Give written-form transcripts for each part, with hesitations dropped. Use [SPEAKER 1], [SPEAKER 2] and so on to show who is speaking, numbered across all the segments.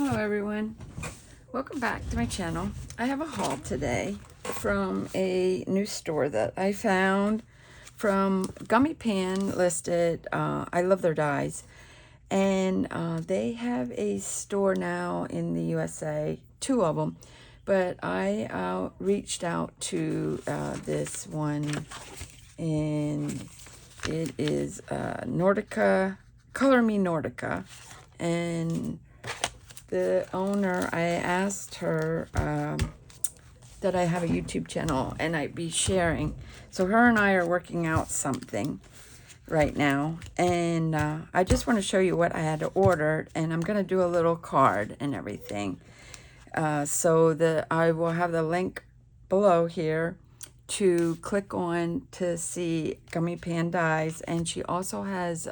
[SPEAKER 1] Hello everyone, welcome back to my channel. I have a haul today from a new store that I found from Gummiapan listed. I love their dyes, and they have a store now in the USA, two of them, but I reached out to this one, and it is Nordica, Colormenordic, and the owner, I asked her that I have a YouTube channel and I'd be sharing. So her and I are working out something right now. And I just want to show you what I had ordered. And I'm going to do a little card and everything. So I will have the link below here to click on to see Gummiapan dyes. And she also has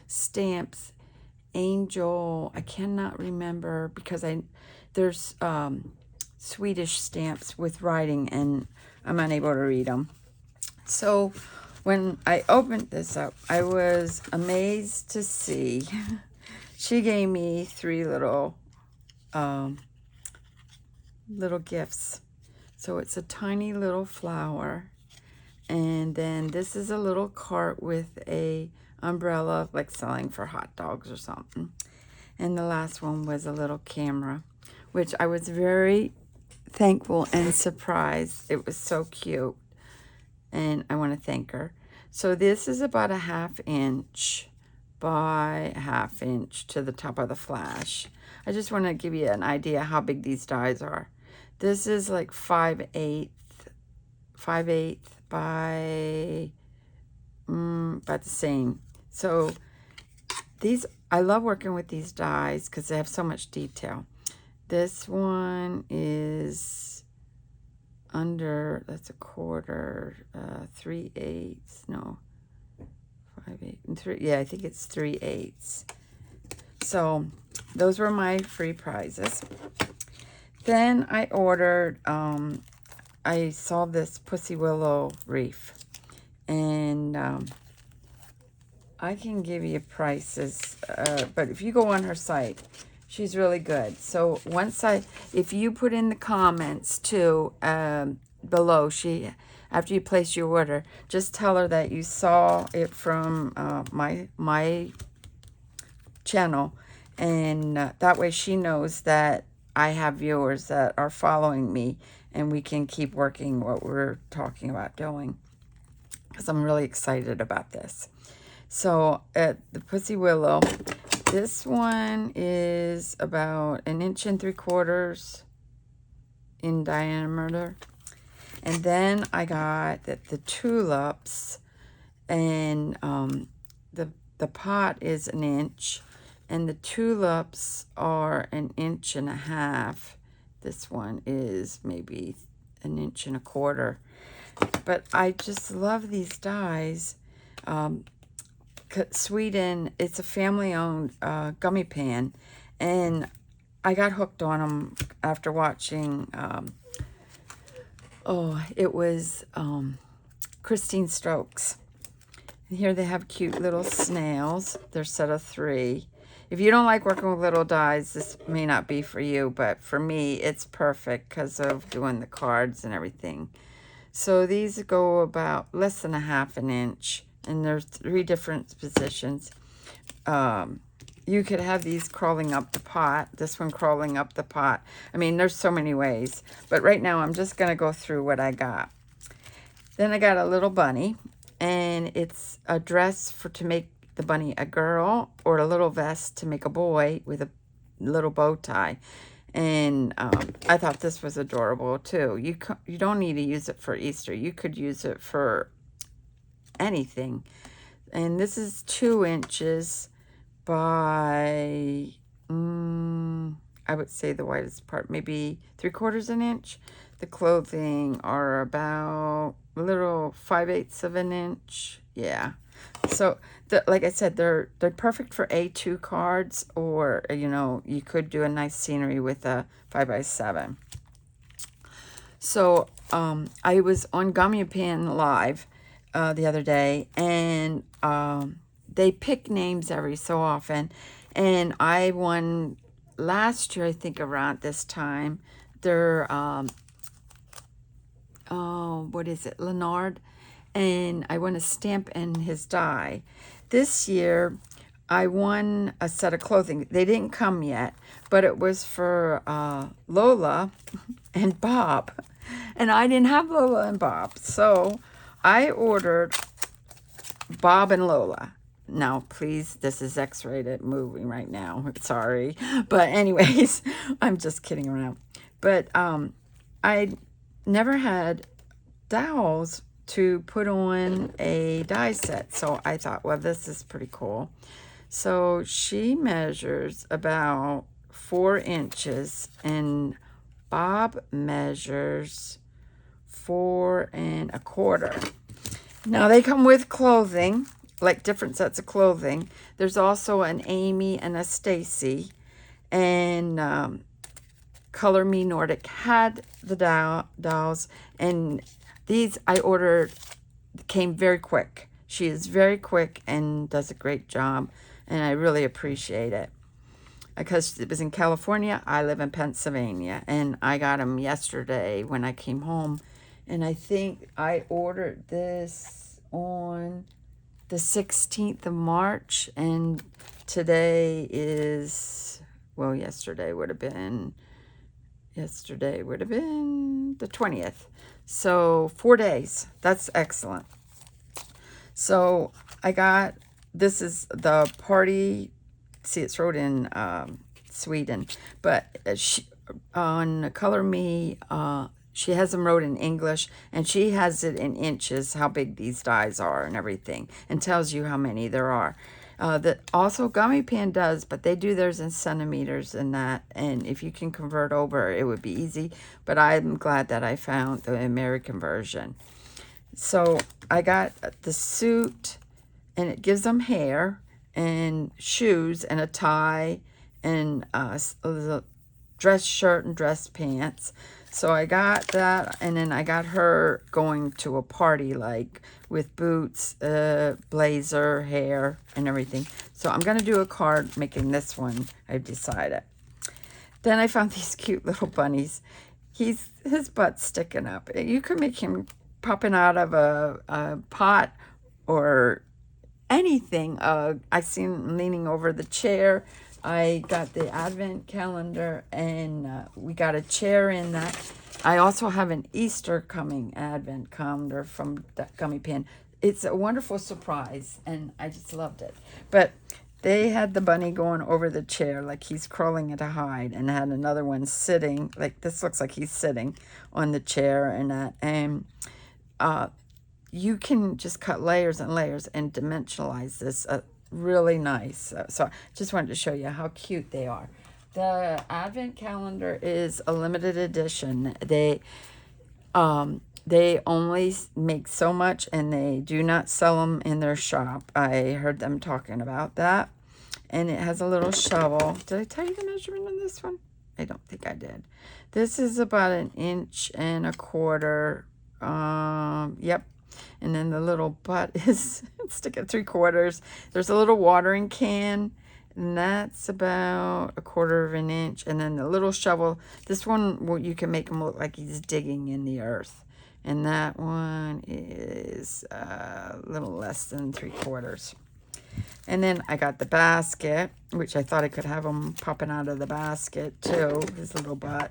[SPEAKER 1] stamps. Angel, I cannot remember because there's Swedish stamps with writing and I'm unable to read them. So when I opened this up, I was amazed to see she gave me three little gifts. So it's a tiny little flower, and then this is a little cart with a umbrella, like selling for hot dogs or something. And the last one was a little camera, which I was very thankful and surprised. It was so cute, and I want to thank her. So this is about a 1/2 inch by a 1/2 inch to the top of the flash. I just want to give you an idea how big these dies are. This is like 5/8 by about the same. So these, I love working with these dies because they have so much detail. This one is under, that's a quarter, 3/8, no, 5/8, and 3, yeah, I think it's 3/8. So those were my free prizes. Then I ordered, I saw this Pussy Willow wreath, and I can give you prices, but if you go on her site, she's really good. So if you put in the comments too, below, after you place your order, just tell her that you saw it from my channel, and that way she knows that I have viewers that are following me, and we can keep working what we're talking about doing, because I'm really excited about this. So the Pussy Willow, this one is about 1 3/4 inches in diameter. And then I got the tulips, and the pot is 1 inch, and the tulips are 1 1.5 inches. This one is maybe 1 1.25 inches. But I just love these dies. Sweden, it's a family-owned Gummiapan, and I got hooked on them after watching, it was Christine Stokes. And here they have cute little snails. They're set of 3. If you don't like working with little dies, this may not be for you, but for me, it's perfect because of doing the cards and everything. So these go about less than 1/2 inch. And there's 3 different positions. You could have these crawling up the pot. This one crawling up the pot. I mean, there's so many ways. But right now, I'm just going to go through what I got. Then I got a little bunny. And it's a dress to make the bunny a girl, or a little vest to make a boy with a little bow tie. And I thought this was adorable, too. You don't need to use it for Easter. You could use it for anything. And this is 2 inches by I would say the widest part maybe 3/4 inch. The clothing are about a little 5/8 of an inch. Yeah. So like I said, they're perfect for A2 cards, or you could do a nice scenery with a 5x7. So I was on Gummiapan Live the other day, and they pick names every so often, and I won last year, I think around this time, they're, oh, what is it, Leonard? And I won a stamp and his die. This year, I won a set of clothing. They didn't come yet, but it was for Lola and Bob. And I didn't have Lola and Bob, so I ordered Bob and Lola. Now, please, this is X-rated movie right now. Sorry. But anyways, I'm just kidding around. But I never had dowels to put on a die set. So I thought, well, this is pretty cool. So she measures about 4 inches and Bob measures 4 1/4. Now they come with clothing, like different sets of clothing. There's also an Amy and a Stacy, and Colormenordic had the dolls, and these I ordered came very quick. She is very quick and does a great job, and I really appreciate it. Because it was in California, I live in Pennsylvania, and I got them yesterday when I came home. And I think I ordered this on the 16th of March, and today is, well, yesterday would have been the 20th. So 4 days. That's excellent. So I got, this is the party. See, it's wrote in Sweden, but on Color Me, she has them wrote in English, and she has it in inches, how big these dies are and everything, and tells you how many there are. Also, Gummiapan does, but they do theirs in centimeters and that, and if you can convert over, it would be easy, but I'm glad that I found the American version. So I got the suit, and it gives them hair, and shoes, and a tie, and a dress shirt and dress pants. So I got that, and then I got her going to a party, like, with boots, blazer, hair, and everything. So I'm going to do a card making this one, I've decided. Then I found these cute little bunnies. His butt's sticking up. You could make him popping out of a pot or anything. I seen him leaning over the chair. I got the advent calendar, and we got a chair in that. I also have an Easter coming advent calendar from Gummiapan. It's a wonderful surprise, and I just loved it. But they had the bunny going over the chair like he's crawling to hide, and had another one sitting, like this looks like he's sitting on the chair and that. And you can just cut layers and layers and dimensionalize this really nice. So I just wanted to show you how cute they are. The advent calendar is a limited edition. They only make so much, and they do not sell them in their shop. I heard them talking about that. And it has a little shovel. Did I tell you the measurement on this one? I don't think I did. This is about 1 1/4 inches. Yep. And then the little butt is stick at 3/4. There's a little watering can, and that's about 1/4 inch. And then the little shovel, this one, well, you can make him look like he's digging in the earth. And that one is a little less than 3/4. And then I got the basket, which I thought I could have him popping out of the basket too, his little butt.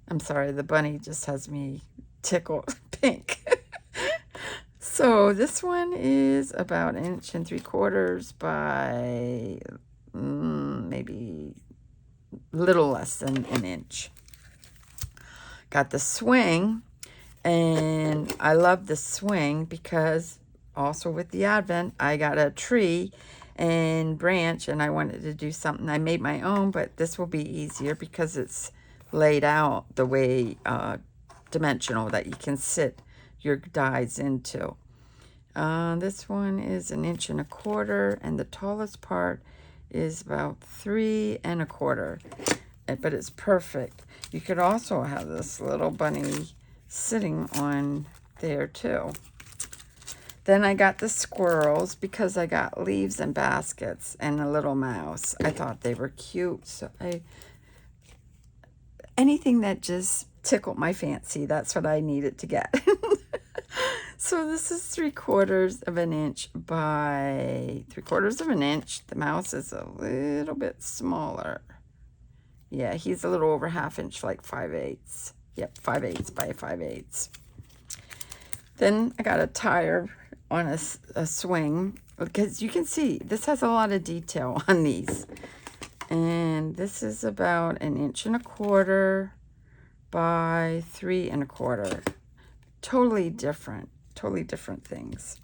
[SPEAKER 1] I'm sorry, the bunny just has me tickled pink. So this one is about 1 3/4 by maybe a little less than 1 inch. Got the swing, and I love the swing because also with the advent, I got a tree and branch, and I wanted to do something. I made my own, but this will be easier because it's laid out the way dimensional that you can sit your dies into. This one is 1 1/4 inches, and the tallest part is about 3 1/4. But it's perfect. You could also have this little bunny sitting on there too. Then I got the squirrels because I got leaves and baskets and a little mouse. I thought they were cute. So anything that just tickled my fancy, that's what I needed to get. So this is 3/4 of an inch by 3/4 of an inch. The mouse is a little bit smaller. Yeah, he's a little over 1/2 inch, like 5/8. Yep, 5/8 by 5/8. Then I got a tire on a swing, because you can see this has a lot of detail on these. And this is about 1.25 inches by 3.25. Totally different things.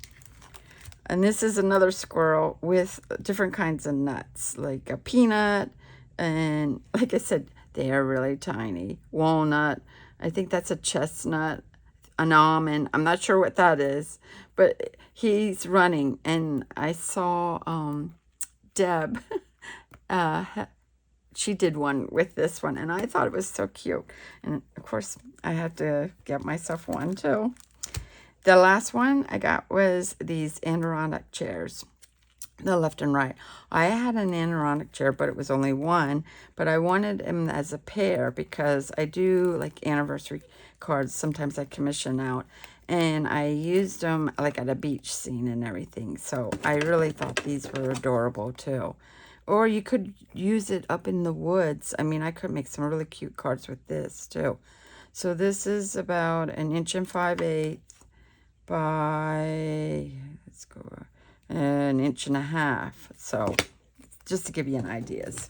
[SPEAKER 1] And this is another squirrel with different kinds of nuts, like a peanut, and like I said, they are really tiny. Walnut, I think that's a chestnut, an almond, I'm not sure what that is, but he's running, and I saw Deb, she did one with this one, and I thought it was so cute. And of course, I had to get myself one too. The last one I got was these Adirondack chairs, the left and right. I had an Adirondack chair, but it was only one, but I wanted them as a pair because I do like anniversary cards. Sometimes I commission out, and I used them like at a beach scene and everything. So I really thought these were adorable too. Or you could use it up in the woods. I mean, I could make some really cute cards with this too. So this is about 1 5/8 inches by, let's go, 1.5 inches. So just to give you an ideas.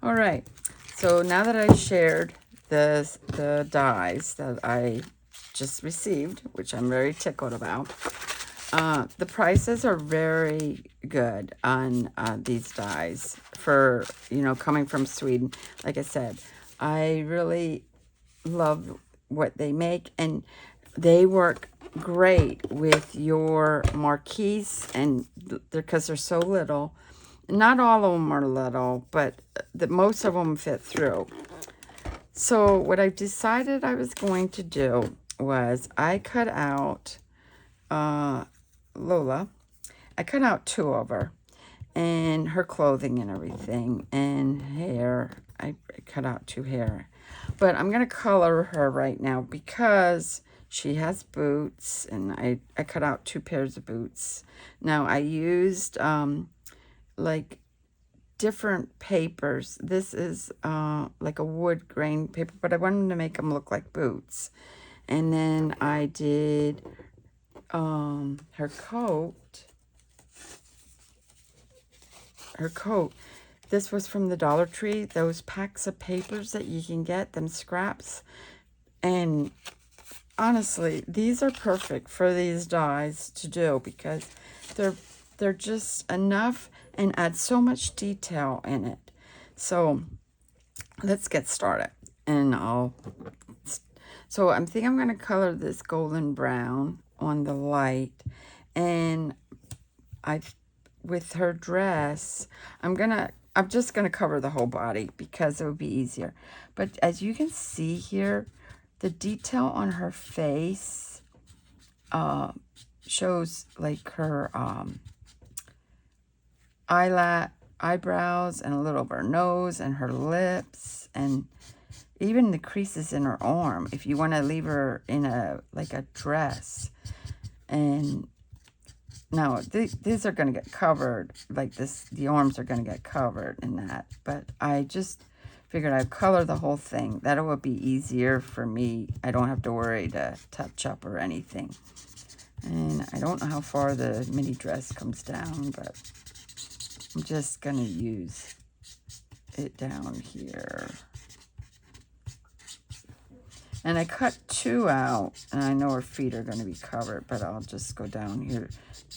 [SPEAKER 1] All right. So now that I shared the dies that I just received, which I'm very tickled about, the prices are very good on these dies for, coming from Sweden. Like I said, I really love what they make, and they work great with your marquees, and because they're so little. Not all of them are little, but most of them fit through. So what I decided I was going to do was I cut out Lola. I cut out 2 of her, and her clothing and everything, and hair. I cut out 2 hair. But I'm going to color her right now because she has boots, and I cut out 2 pairs of boots. Now, I used, like, different papers. This is, like a wood grain paper, but I wanted to make them look like boots. And then I did, her coat. This was from the Dollar Tree. Those packs of papers that you can get, them scraps. And honestly, these are perfect for these dies to do because they're just enough and add so much detail in it. So let's get started. And so I'm thinking I'm going to color this golden brown on the light, and with her dress, I'm just gonna cover the whole body because it would be easier. But as you can see here, the detail on her face shows like her eyebrows and a little of her nose and her lips, and even the creases in her arm if you want to leave her in like a dress. And now these are going to get covered like this. The arms are going to get covered in that, but I just figured I'd color the whole thing. That would be easier for me. I don't have to worry to touch up or anything. And I don't know how far the mini dress comes down, but I'm just going to use it down here. And I cut 2 out, and I know her feet are going to be covered, but I'll just go down here,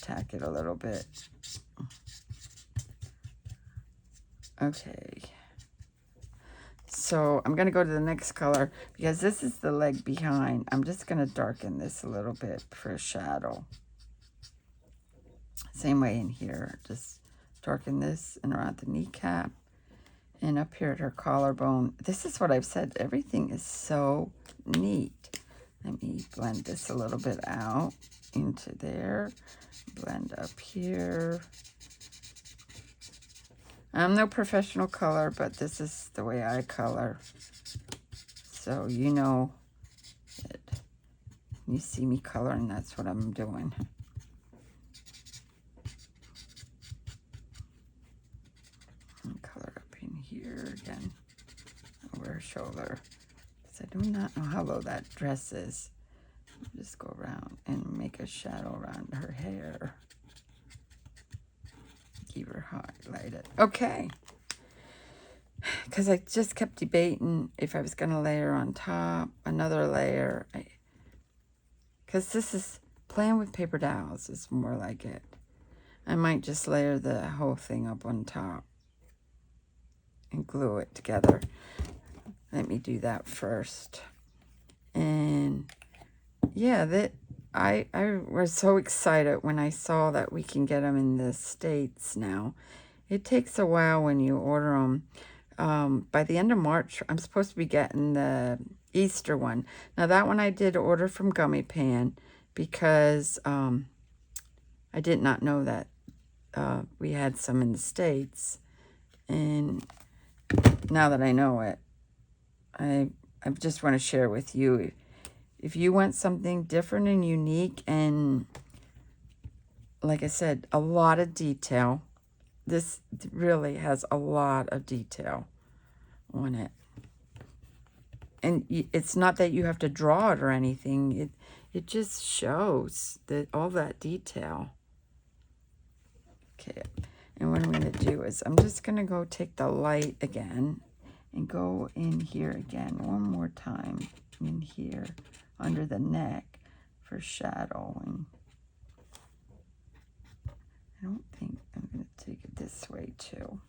[SPEAKER 1] tack it a little bit. Okay. So I'm going to go to the next color because this is the leg behind. I'm just going to darken this a little bit for a shadow. Same way in here. Just darken this and around the kneecap. And up here at her collarbone. This is what I've said. Everything is so neat. Let me blend this a little bit out into there. Blend up here. I'm no professional color, but this is the way I color. So you know it. You see me coloring, that's what I'm doing. And color up in here again, over her shoulder. Because I do not know how low that dress is. I'll just go around and make a shadow around her hair. Keep her highlighted. Okay. Because I just kept debating if I was going to layer on top, another layer. Because this is playing with paper dowels is more like it. I might just layer the whole thing up on top and glue it together. Let me do that first. And yeah, I was so excited when I saw that we can get them in the States now. It takes a while when you order them. By the end of March, I'm supposed to be getting the Easter one. Now, that one I did order from Gummiapan because I did not know that we had some in the States. And now that I know it, I just want to share with you. If you want something different and unique and, like I said, a lot of detail, this really has a lot of detail on it. And it's not that you have to draw it or anything. It just shows that all that detail. Okay, and what I'm going to do is I'm just going to go take the light again and go in here again one more time in here under the neck for shadowing. I don't think I'm going to take it this way too.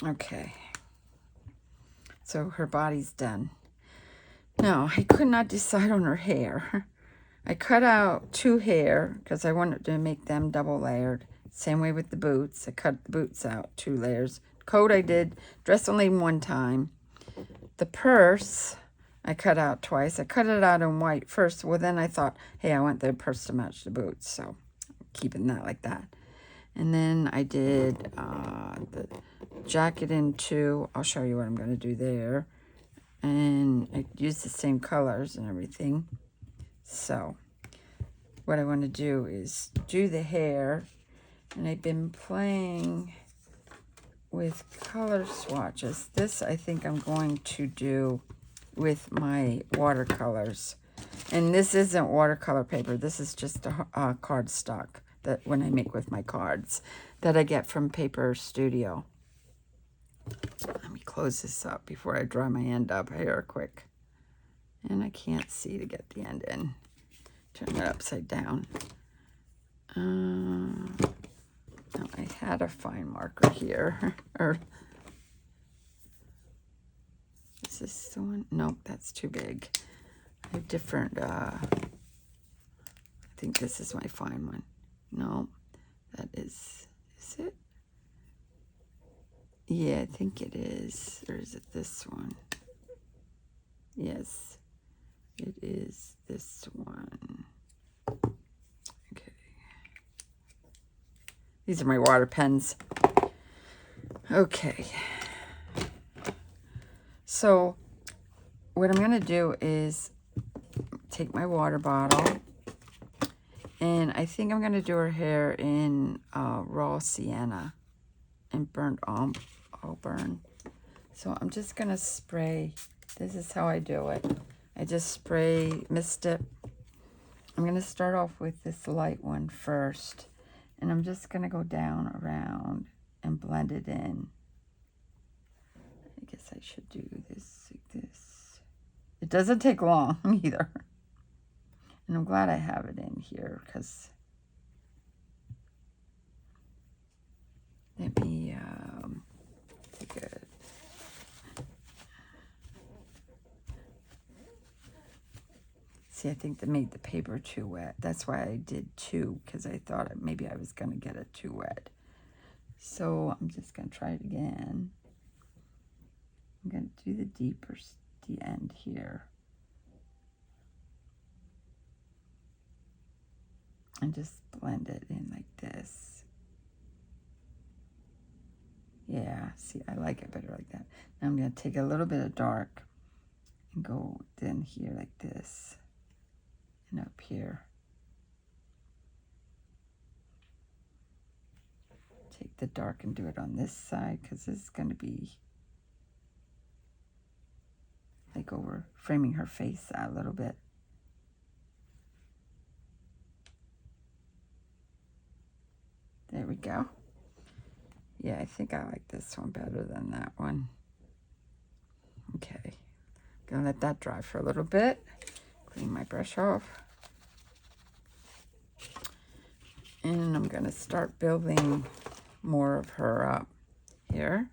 [SPEAKER 1] Okay, so her body's done. Now, I could not decide on her hair. I cut out 2 hair because I wanted to make them double layered. Same way with the boots. I cut the boots out 2 layers. Coat I did, dress only 1 time. The purse I cut out twice. I cut it out in white first. Well, then I thought, hey, I want the purse to match the boots. So I'm keeping that like that. And then I did the jacket in 2. I'll show you what I'm going to do there. And I used the same colors and everything. So what I want to do is do the hair. And I've been playing with color swatches. This I think I'm going to do with my watercolors. And this isn't watercolor paper. This is just a cardstock that when I make with my cards that I get from Paper Studio. Let me close this up before I dry my end up here quick. And I can't see to get the end in. Turn it upside down. No, I had a fine marker here. Or is this the one? Nope, that's too big. I have different, I think this is my fine one. No, that is it? Yeah, I think it is. Or is it this one? Yes, it is this one. Okay. These are my water pens. Okay. So, what I'm going to do is take my water bottle. And I think I'm going to do her hair in raw sienna and burnt auburn. So I'm just going to spray. This is how I do it. I just spray mist it. I'm going to start off with this light one first. And I'm just going to go down around and blend it in. I guess I should do this like this. It doesn't take long either. And I'm glad I have it in here because let me take a See, I think that made the paper too wet. That's why I did 2, because I thought maybe I was going to get it too wet. So I'm just going to try it again. I'm going to do the deeper, the end here. And just blend it in like this. Yeah, see, I like it better like that. Now I'm going to take a little bit of dark and go then here like this. And up here. Take the dark and do it on this side, because this is going to be like over framing her face out a little bit. There we go. Yeah, I think I like this one better than that one. Okay, gonna let that dry for a little bit. Clean my brush off. And I'm gonna start building more of her up here.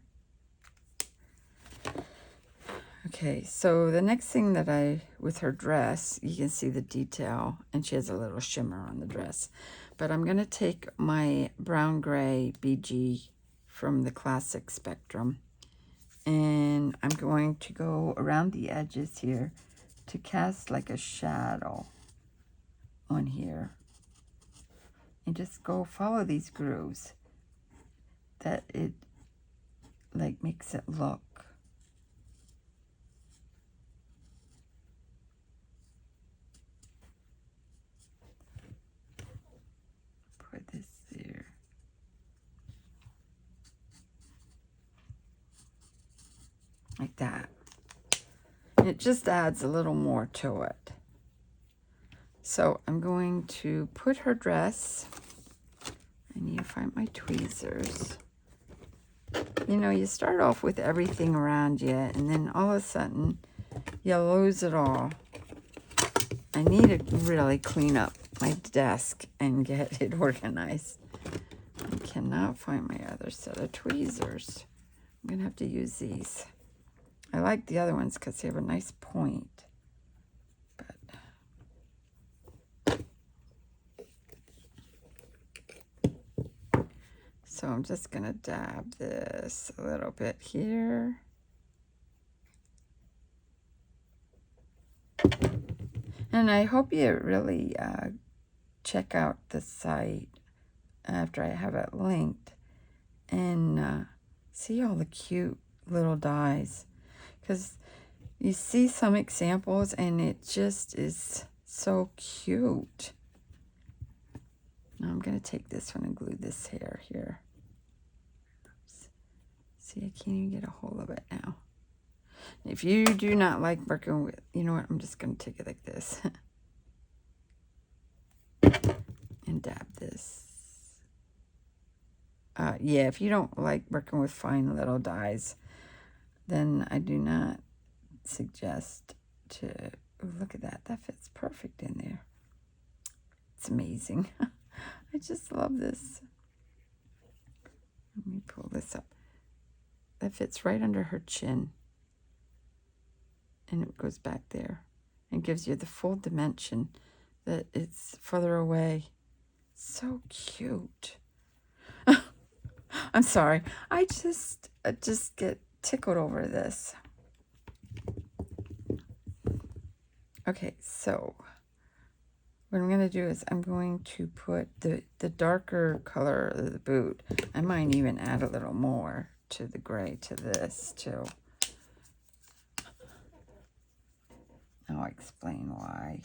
[SPEAKER 1] Okay, so the next thing that with her dress, you can see the detail, and she has a little shimmer on the dress. But I'm going to take my brown gray BG from the Classic Spectrum, and I'm going to go around the edges here to cast like a shadow on here. And just go follow these grooves that it like makes it look. Put this there. Like that. And it just adds a little more to it. So I'm going to put her dress. I need to find my tweezers. You know, you start off with everything around you, and then all of a sudden, you lose it all. I need to really clean up my desk and get it organized. I cannot find my other set of tweezers. I'm going to have to use these. I like the other ones because they have a nice point. So I'm just going to dab this a little bit here. And I hope you really check out the site after I have it linked and see all the cute little dies. Because you see some examples and it just is so cute. Now I'm going to take this one and glue this hair here. See, I can't even get a hold of it now. If you do not like working with, you know what, I'm just going to take it like this. And dab this. Yeah, if you don't like working with fine little dies, then I do not suggest to, oh, look at that. That fits perfect in there. It's amazing. I just love this. Let me pull this up. That fits right under her chin. And it goes back there. And gives you the full dimension that it's further away. So cute. I'm sorry. I just get tickled over this. Okay, so what I'm going to do is I'm going to put the darker color of the boot. I might even add a little more to the gray to this too. I'll explain why.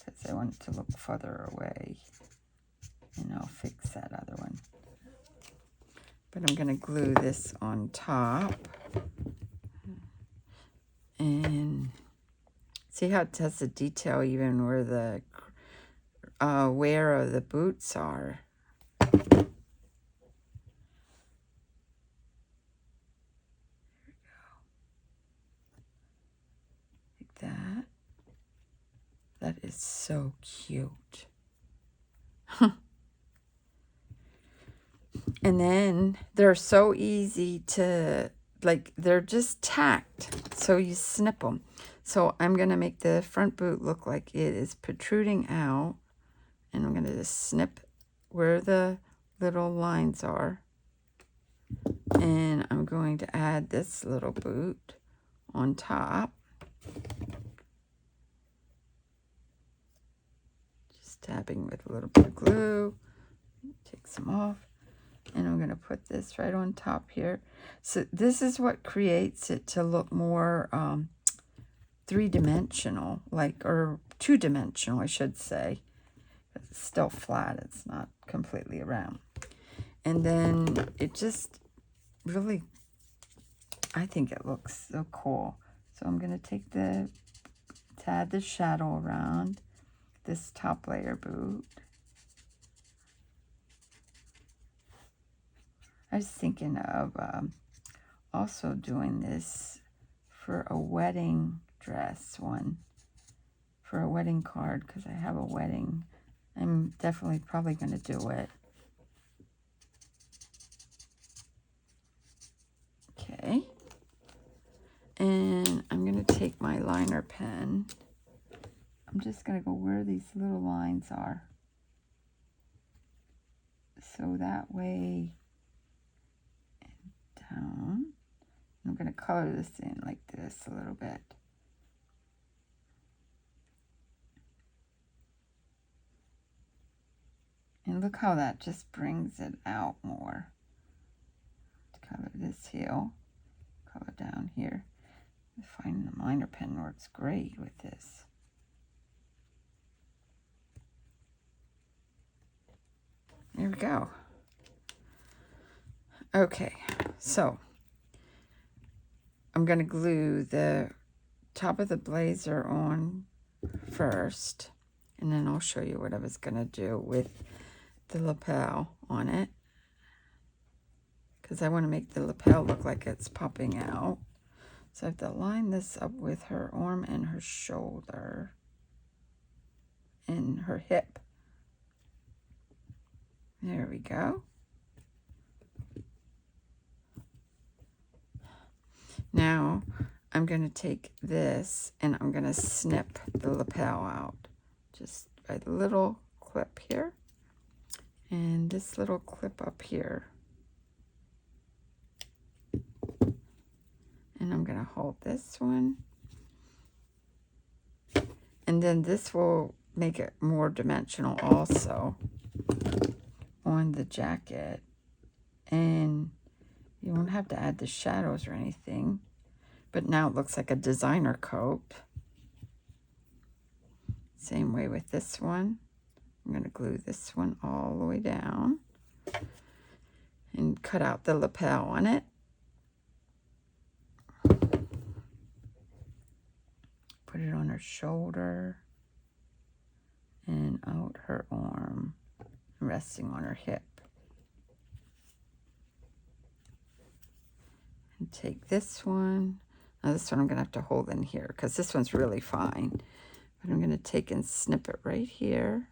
[SPEAKER 1] Because I want it to look further away. And I'll fix that other one. But I'm going to glue this on top. And see how it has the detail even where the wear of the boots are. That. That is so cute. And then they're so easy to like they're just tacked, so you snip them. So I'm going to make the front boot look like it is protruding out, and I'm going to just snip where the little lines are, and I'm going to add this little boot on top. Just tapping with a little bit of glue. Take some off. And I'm going to put this right on top here. So this is what creates it to look more three-dimensional, like, or two-dimensional, I should say. It's still flat. It's not completely round. And then it just really, I think it looks so cool. So I'm going to take to add the shadow around this top layer boot. I was thinking of also doing this for a wedding dress one, for a wedding card, because I have a wedding. I'm definitely probably going to do it. Okay. And I'm going to take my liner pen. I'm just going to go where these little lines are. So that way, down. I'm going to color this in like this a little bit. And look how that just brings it out more. Color this heel, color down here. I find the liner pen works great with this. There we go. Okay, so I'm going to glue the top of the blazer on first, and then I'll show you what I was going to do with the lapel on it, because I want to make the lapel look like it's popping out. So I have to line this up with her arm and her shoulder and her hip. There we go. Now I'm going to take this and I'm going to snip the lapel out just by the little clip here and this little clip up here. And I'm going to hold this one. And then this will make it more dimensional also on the jacket. And you won't have to add the shadows or anything. But now it looks like a designer coat. Same way with this one. I'm going to glue this one all the way down. And cut out the lapel on it. Put it on her shoulder. And out her arm. Resting on her hip. And take this one. Now this one I'm going to have to hold in here because this one's really fine. But I'm going to take and snip it right here.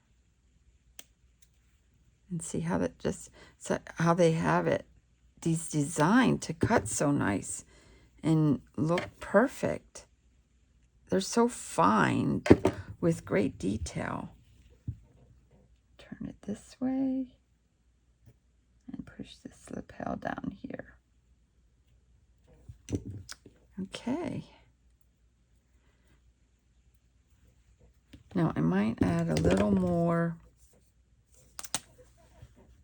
[SPEAKER 1] And see how that just, so how they have it, these designed to cut so nice and look perfect. They're so fine with great detail. Turn it this way and push this lapel down here. Okay. Now I might add a little more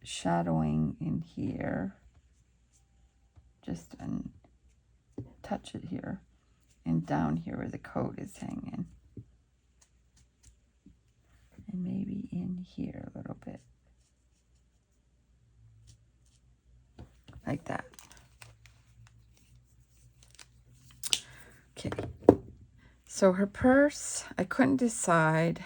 [SPEAKER 1] shadowing in here. Just touch it here and down here where the coat is hanging. And maybe in here a little bit. Like that. Okay. So her purse, I couldn't decide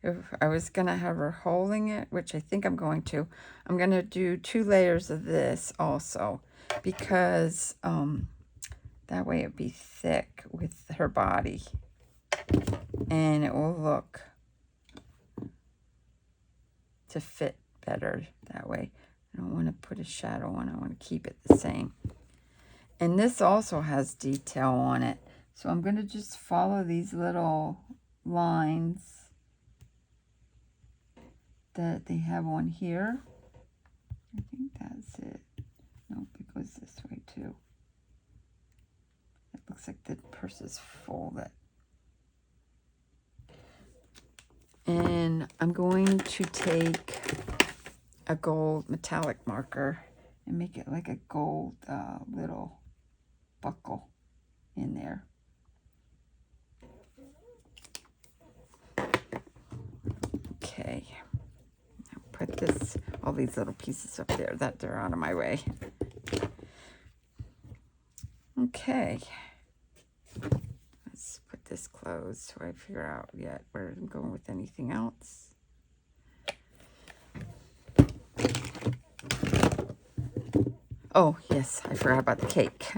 [SPEAKER 1] if I was going to have her holding it, which I think I'm going to. I'm going to do 2 layers of this also because that way it'd be thick with her body. And it will look to fit better that way. I don't want to put a shadow on. I want to keep it the same. And this also has detail on it. So I'm going to just follow these little lines that they have on here. I think that's it. Nope, it goes this way too. It looks like the purse is folded. And I'm going to take a gold metallic marker and make it like a gold little buckle in there. Okay, I'll put this, all these little pieces up there that they're out of my way. Okay, let's put this closed so I figure out yet where I'm going with anything else. Oh, yes, I forgot about the cake.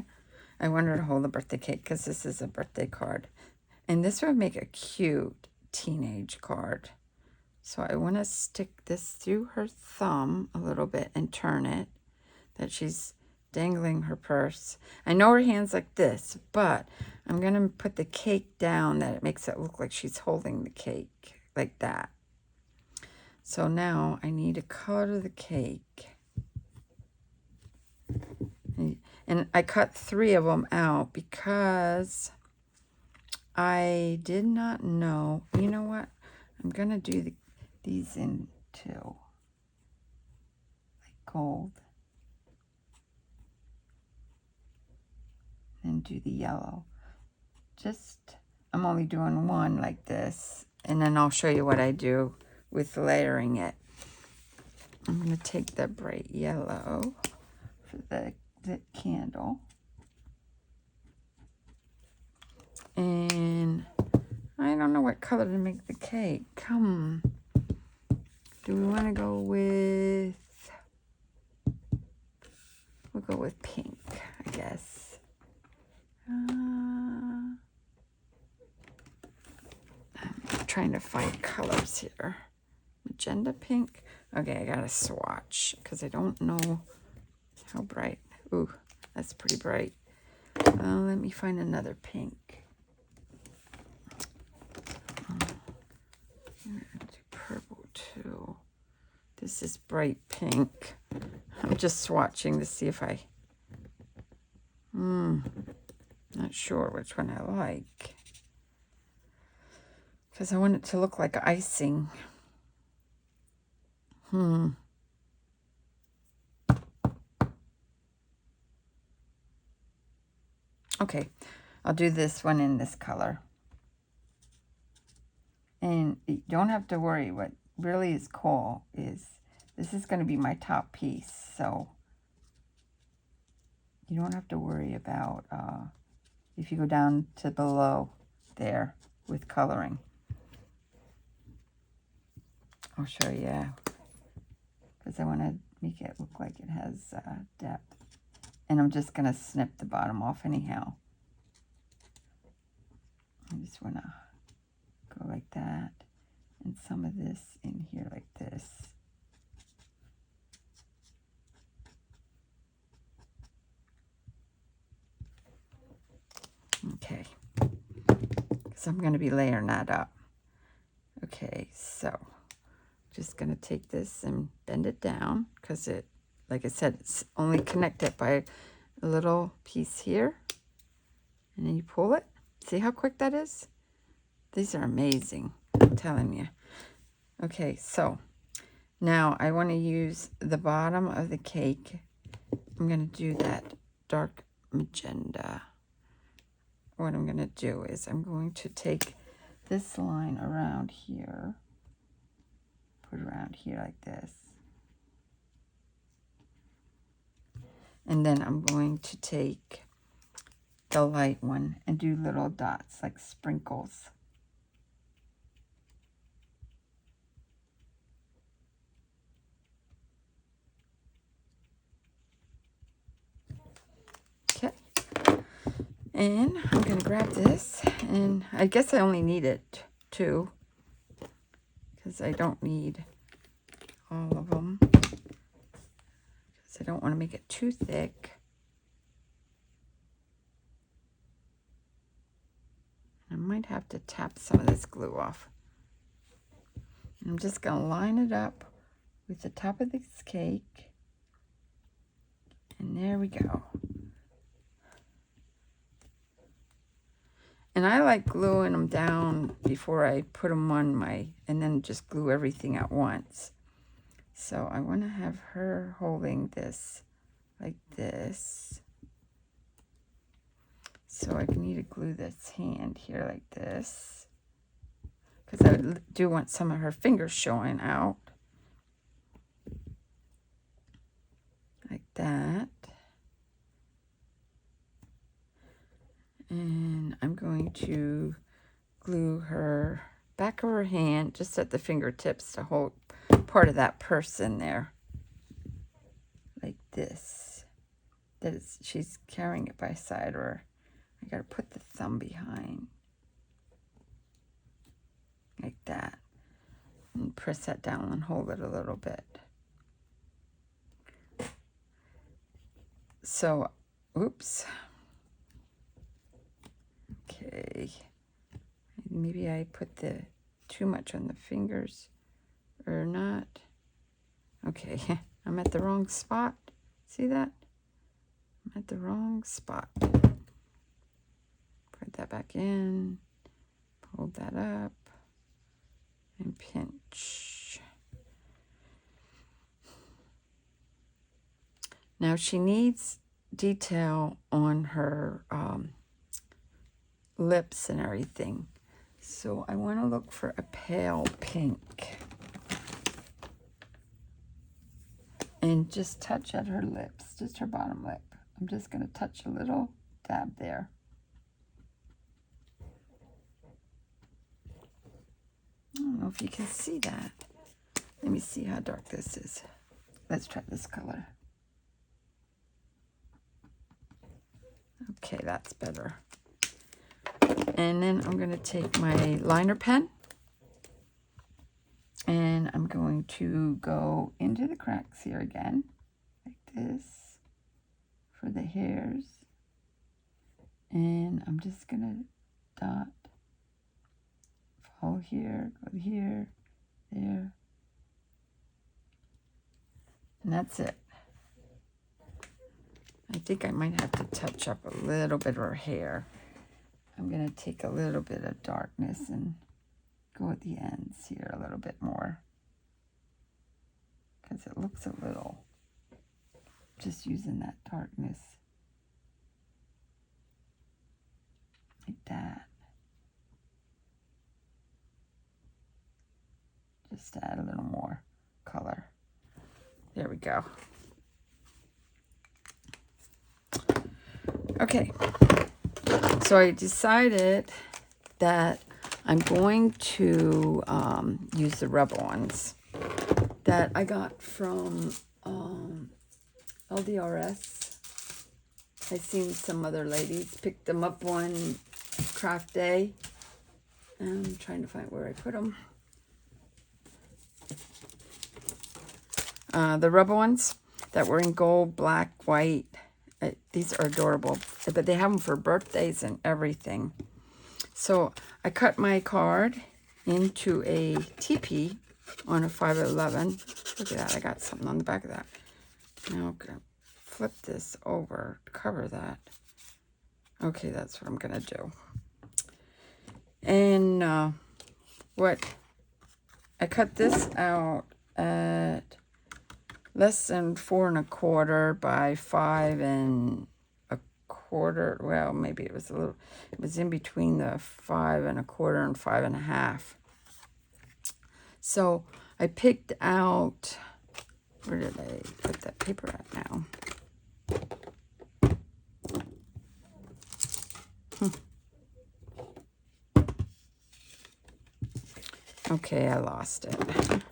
[SPEAKER 1] I wanted her to hold the birthday cake because this is a birthday card. And this would make a cute teenage card. So I want to stick this through her thumb a little bit and turn it, that she's dangling her purse. I know her hand's like this, but I'm going to put the cake down that it makes it look like she's holding the cake, like that. So now I need to color the cake. And I cut 3 of them out because I did not know. You know what? I'm going to do these in 2. Like gold. And do the yellow. I'm only doing 1 like this. And then I'll show you what I do with layering it. I'm going to take the bright yellow for the candle. And I don't know what color to make the cake. Do we want to go with, we'll go with pink, I guess. I'm trying to find colors here. Magenta pink. Okay, I gotta swatch because I don't know how bright. Ooh, that's pretty bright. Let me find another pink. I'm gonna do purple too. This is bright pink. I'm just swatching to see if I... not sure which one I like. Because I want it to look like icing. Okay, I'll do this one in this color. And you don't have to worry. What really is cool is this is going to be my top piece. So you don't have to worry about if you go down to below there with coloring. I'll show you. Because I want to make it look like it has depth. And I'm just going to snip the bottom off anyhow. I just want to go like that. And some of this in here like this. Okay. Because I'm going to be layering that up. Okay, so just going to take this and bend it down. Because it, like I said, it's only connected by a little piece here. And then you pull it. See how quick that is? These are amazing, I'm telling you. Okay, so now I want to use the bottom of the cake. I'm going to do that dark magenta. What I'm going to do is I'm going to take this line around here. Put it around here like this. And then I'm going to take the light one and do little dots like sprinkles. Okay. And I'm going to grab this, and I guess I only need it 2 because I don't need all of them because I don't want to make it too thick. might have to tap some of this glue off. And I'm just going to line it up with the top of this cake. And there we go. And I like gluing them down before I put them on and then just glue everything at once. So I want to have her holding this like this. So I need to glue this hand here like this. Because I do want some of her fingers showing out. Like that. And I'm going to glue her back of her hand just at the fingertips to hold part of that purse in there. Like this. She's carrying it by side, or I gotta put the thumb behind. Like that. And press that down and hold it a little bit. So, oops. Okay, maybe I put too much on the fingers, or not. Okay, I'm at the wrong spot. See that? I'm at the wrong spot. Put that back in, hold that up, and pinch. Now she needs detail on her lips and everything. So I want to look for a pale pink. And just touch at her lips, just her bottom lip. I'm just going to touch a little dab there. I don't know if you can see that. Let me see how dark this is. Let's try this color. Okay, that's better. And then I'm going to take my liner pen and I'm going to go into the cracks here again, like this, for the hairs. And I'm just going to dot, follow here, go here, there. And that's it. I think I might have to touch up a little bit of her hair. I'm going to take a little bit of darkness and go at the ends here a little bit more. Because it looks a little, just using that darkness. Like that. Just to add a little more color. There we go. Okay. So I decided that I'm going to use the rubber ones that I got from LDRS. I seen some other ladies pick them up one craft day. And I'm trying to find where I put them. The rubber ones that were in gold, black, white. These are adorable, but they have them for birthdays and everything. So I cut my card into a teepee on a 5/11. Look at that, I got something on the back of that. Now I'm going to flip this over to cover that. Okay, that's what I'm going to do. And what I cut this out at less than 4 1/4 by 5 1/4. Well, maybe it was it was in between the 5 1/4 and 5 1/2. So I picked out, where did I put that paper at now? Okay, I lost it.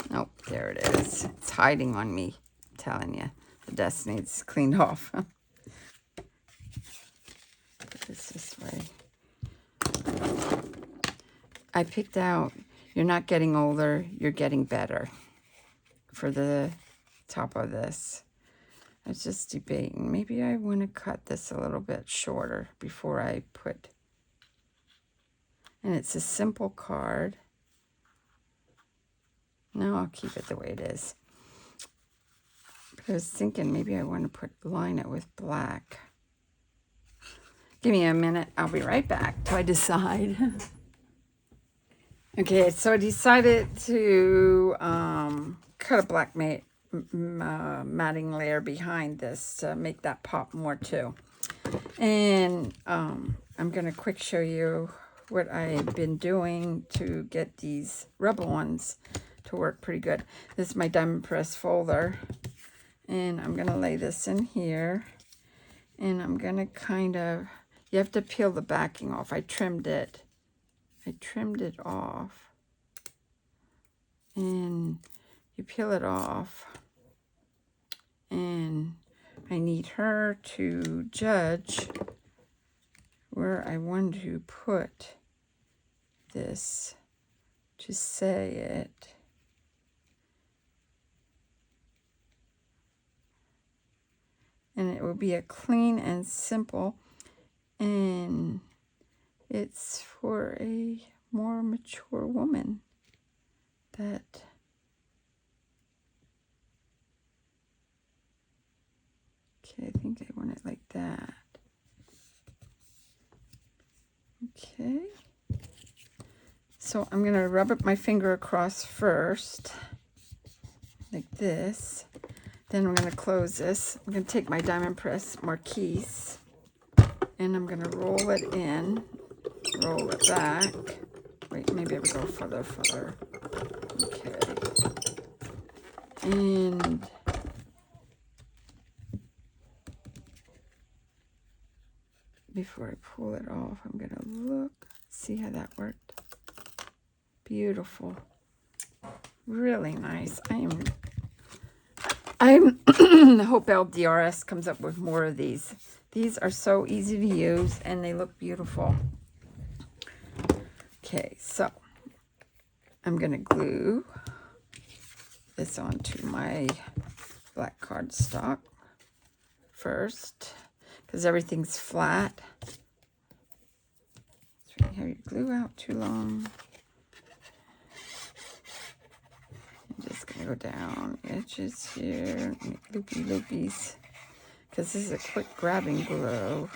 [SPEAKER 1] Nope, there it is. It's hiding on me. I'm telling you, the desk needs cleaned off. Put this way. I picked out, you're not getting older, you're getting better, for the top of this. I was just debating. Maybe I want to cut this a little bit shorter before I put... And it's a simple card. No, I'll keep it the way it is. But I was thinking maybe I want to line it with black. Give me a minute. I'll be right back till I decide. Okay, so I decided to cut a black matting layer behind this to make that pop more too. And I'm going to quick show you what I've been doing to get these Rebel ones to work pretty good. This is my diamond press folder. And I'm going to lay this in here. And I'm going to kind of, you have to peel the backing off. I trimmed it off. And you peel it off. And I need her to judge where I want to put this to say it. And it will be a clean and simple, and it's for a more mature woman that okay, I think I want it like that. Okay, so I'm gonna rub up my finger across first like this. Then I'm going to close this. I'm going to take my diamond press marquise and I'm going to roll it in, roll it back. Wait, maybe I would go further. Okay. And before I pull it off, I'm going to look, see how that worked. Beautiful. Really nice. I hope LDRS comes up with more of these. These are so easy to use and they look beautiful. Okay, so I'm going to glue this onto my black cardstock first because everything's flat. So you have your glue out too long. I'm just going to go down edges here, make loopy loopies, because this is a quick grabbing glue.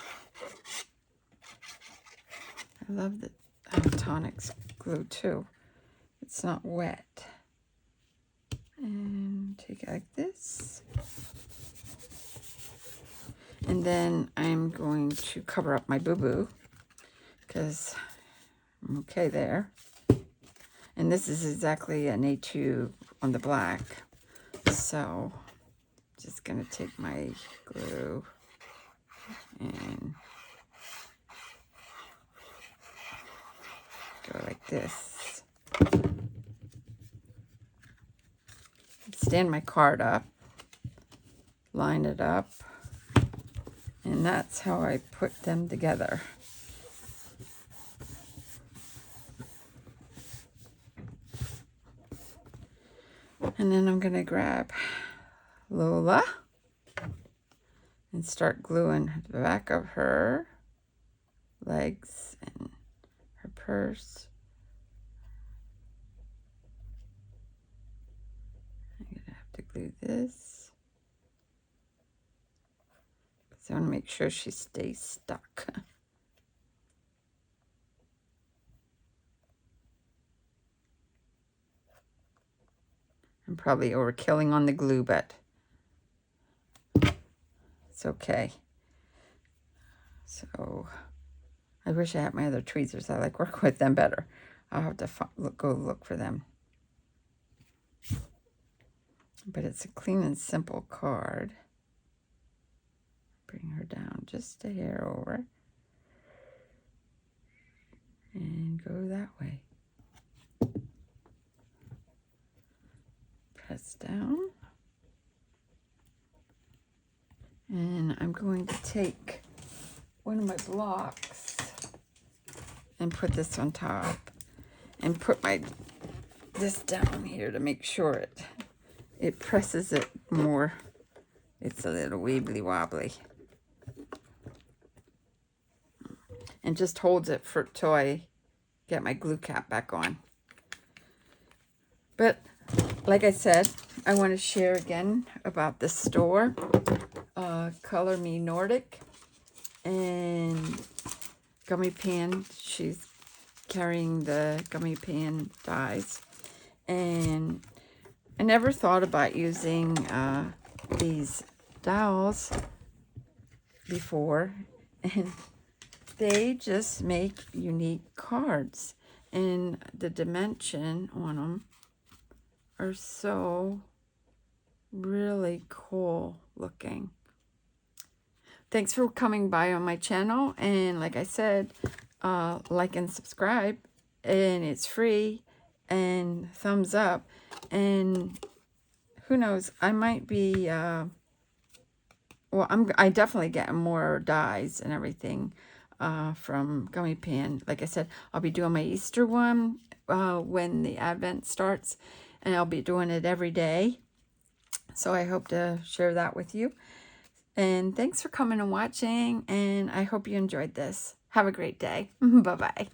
[SPEAKER 1] I love the Tonics glue too. It's not wet. And take it like this. And then I'm going to cover up my boo-boo, because I'm okay there. And this is exactly an A2 on the black. So, just going to take my glue and go like this. Stand my card up, line it up, and that's how I put them together. And then I'm going to grab Lola and start gluing the back of her legs and her purse. I'm going to have to glue this because I want to make sure she stays stuck. I'm probably overkilling on the glue, but it's okay. So I wish I had my other tweezers. I like working with them better. I'll have to go look for them. But it's a clean and simple card. Bring her down just a hair over. And go that way. Press down. And I'm going to take one of my blocks and put this on top and put this down here to make sure it presses it more It's a little wibbly wobbly. And just holds it for till I get my glue cap back on. But like I said, I want to share again about this store, Colormenordic, and Gummiapan. She's carrying the Gummiapan dies, and I never thought about using these dowels before, and they just make unique cards, and the dimension on them are so really cool looking. Thanks for coming by on my channel, and like I said, like and subscribe, and it's free, and thumbs up, and who knows, I might be well, I definitely getting more dies and everything from Gummiapan. Like I said, I'll be doing my Easter one when the Advent starts, and I'll be doing it every day. So I hope to share that with you. And thanks for coming and watching, and I hope you enjoyed this. Have a great day. Bye-bye.